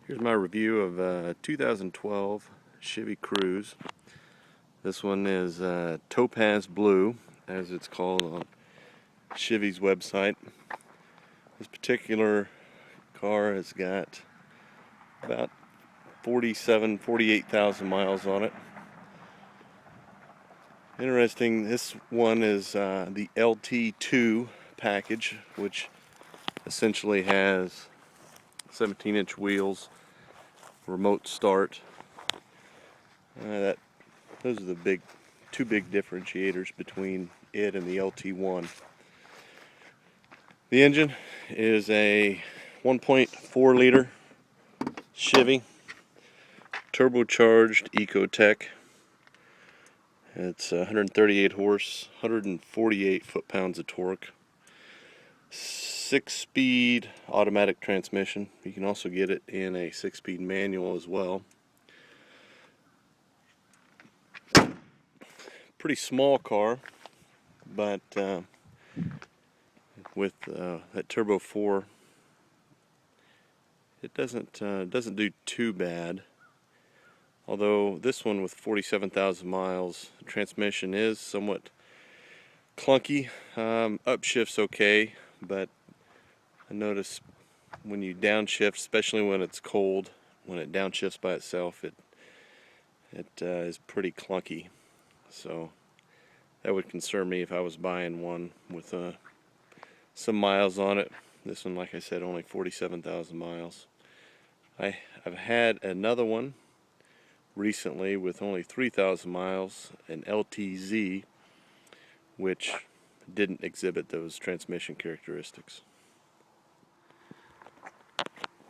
Here's my review of a 2012 Chevy Cruze. This one is Topaz Blue, as it's called on Chevy's website. This particular car has got about 48,000 miles on it. Interesting, this one is the LT2 package, which essentially has 17-inch wheels, remote start. Those are the two big differentiators between it and the LT1. The engine is a 1.4 liter Chevy turbocharged Ecotec. It's 138 horse, 148 foot-pounds of torque. 6-speed automatic transmission. You can also get it in a 6-speed manual as well. Pretty small car, but with that Turbo 4, it doesn't do too bad. Although this one with 47,000 miles, the transmission is somewhat clunky. Upshift's okay, but I notice when you downshift, especially when it's cold, when it downshifts by itself, it is pretty clunky. So that would concern me if I was buying one with some miles on it. This one, like I said, only 47,000 miles. I've had another one recently with only 3,000 miles, an LTZ, which didn't exhibit those transmission characteristics.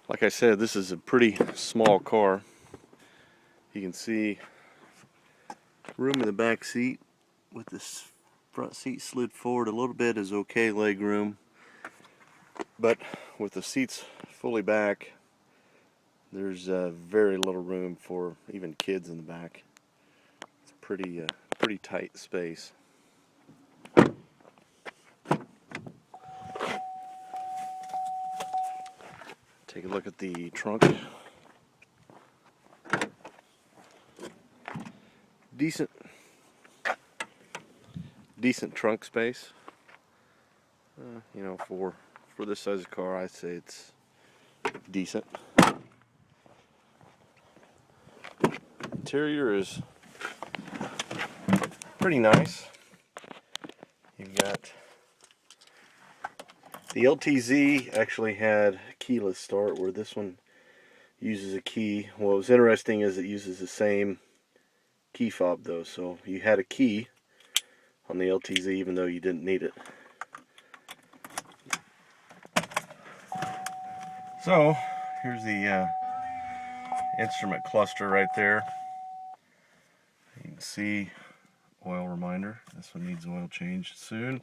Like I said, this is a pretty small car. You can see room in the back seat with this front seat slid forward a little bit is okay leg room, but with the seats fully back, there's very little room for even kids in the back. It's a pretty tight space. Take a look at the trunk. Decent trunk space. For this size of car, I'd say it's decent. Interior is pretty nice. You've got the LTZ actually had keyless start, where this one uses a key. What was interesting is it uses the same key fob though, so you had a key on the LTZ even though you didn't need it. So here's the instrument cluster right there. You can see oil reminder. This one needs oil change soon.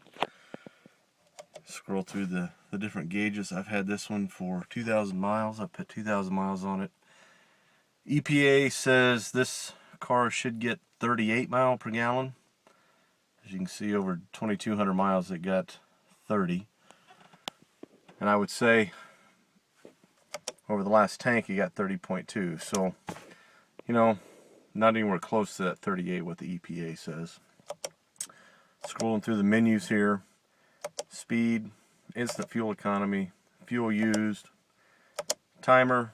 Scroll through the different gauges. I've had this one for 2,000 miles. I put 2,000 miles on it. EPA says this car should get 38 miles per gallon. As you can see, over 2,200 miles it got 30. And I would say over the last tank you got 30.2. So, not anywhere close to that 38 what the EPA says. Scrolling through the menus here. Speed, instant fuel economy, fuel used, timer,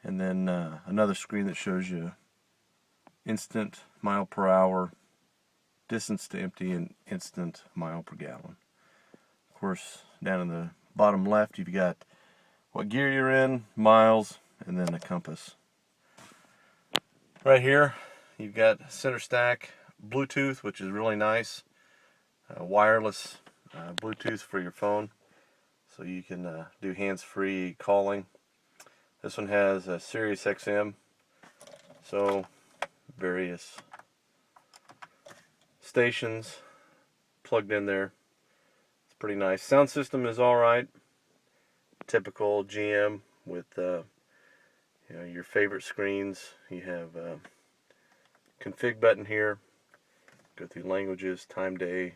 and then another screen that shows you instant mile per hour, distance to empty, and instant mile per gallon. Of course, down in the bottom left you've got what gear you're in, miles, and then a compass. Right here you've got center stack Bluetooth, which is really nice. Wireless Bluetooth for your phone, so you can do hands-free calling. This one has a Sirius XM, so various stations plugged in there. It's pretty nice. Sound system is alright. Typical GM with your favorite screens. You have a config button here. Go through languages, time, day,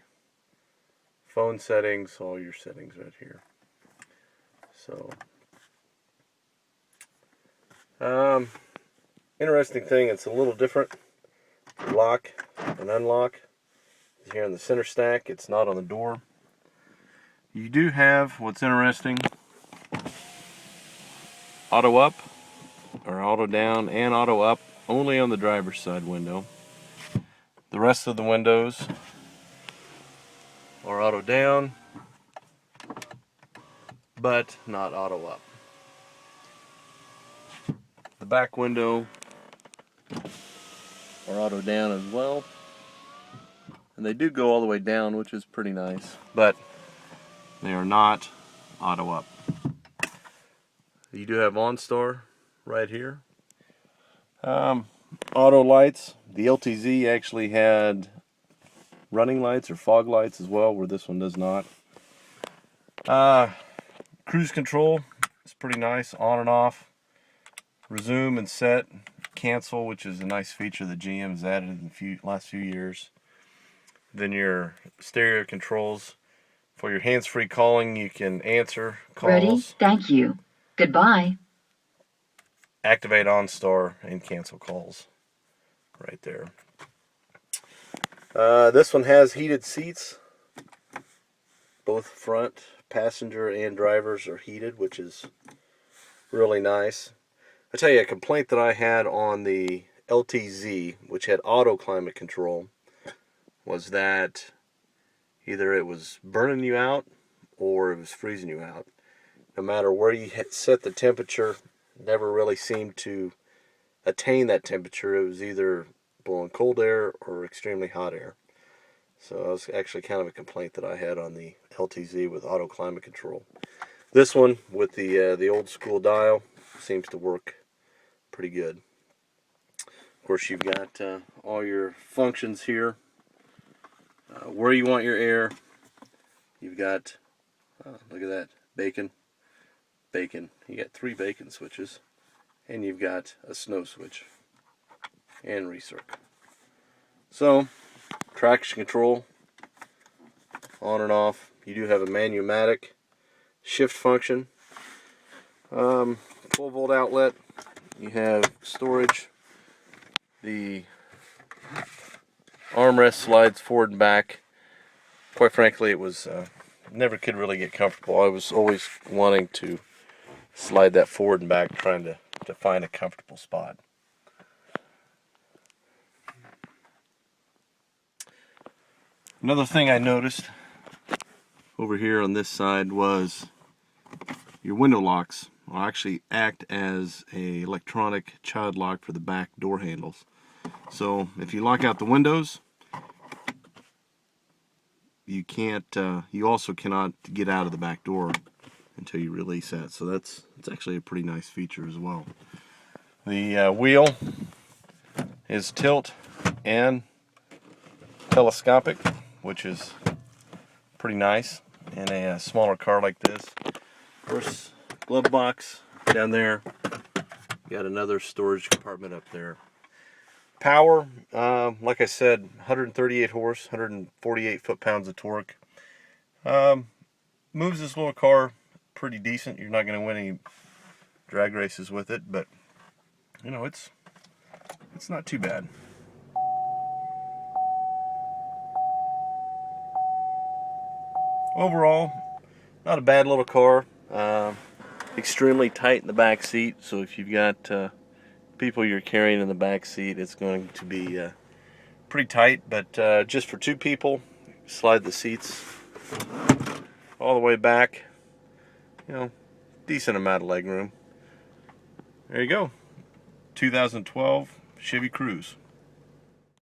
phone settings, all your settings right here. So Interesting thing, it's a little different. Lock and unlock. Here in the center stack, it's not on the door. You do have, what's interesting, auto up, or auto down and auto up, only on the driver's side window. The rest of the windows are auto down, but not auto up. The back window are auto down as well. And they do go all the way down, which is pretty nice, but they are not auto up. You do have OnStar right here. Auto lights. The LTZ actually had running lights or fog lights as well, where this one does not. Cruise control is pretty nice, on and off. Resume and set, cancel, which is a nice feature that GM's added in the last few years. Then your stereo controls. For your hands-free calling, you can answer calls. Ready? Thank you. Goodbye. Activate OnStar and cancel calls. Right there. This one has heated seats. Both front passenger and drivers are heated, which is really nice. I tell you, a complaint that I had on the LTZ, which had auto climate control, was that either it was burning you out or it was freezing you out. No matter where you had set the temperature, never really seemed to attain that temperature. It was either blowing cold air or extremely hot air. So that was actually kind of a complaint that I had on the LTZ with auto climate control. This one with the old school dial seems to work pretty good. Of course, you've got all your functions here. Where you want your air. You've got, look at that, bacon. You got 3 bacon switches. And you've got a snow switch. And recirc. So, traction control, on and off. You do have a manumatic shift function. 12-volt outlet. You have storage. The armrest slides forward and back. Quite frankly, it was never could really get comfortable. I was always wanting to slide that forward and back, trying to find a comfortable spot. Another thing I noticed over here on this side was your window locks will actually act as a electronic child lock for the back door handles. So if you lock out the windows, you can't. You also cannot get out of the back door until you release that. So that's actually a pretty nice feature as well. The wheel is tilt and telescopic, which is pretty nice in a smaller car like this. Of course, glove box down there. Got another storage compartment up there. Power, like I said, 138 horse, 148 foot-pounds of torque. Moves this little car pretty decent. You're not going to win any drag races with it, but you know, it's not too bad. Overall, not a bad little car. Extremely tight in the back seat, so if you've got people you're carrying in the back seat, it's going to be pretty tight. But just for 2 people, slide the seats all the way back. You know, decent amount of leg room. There you go. 2012 Chevy Cruze.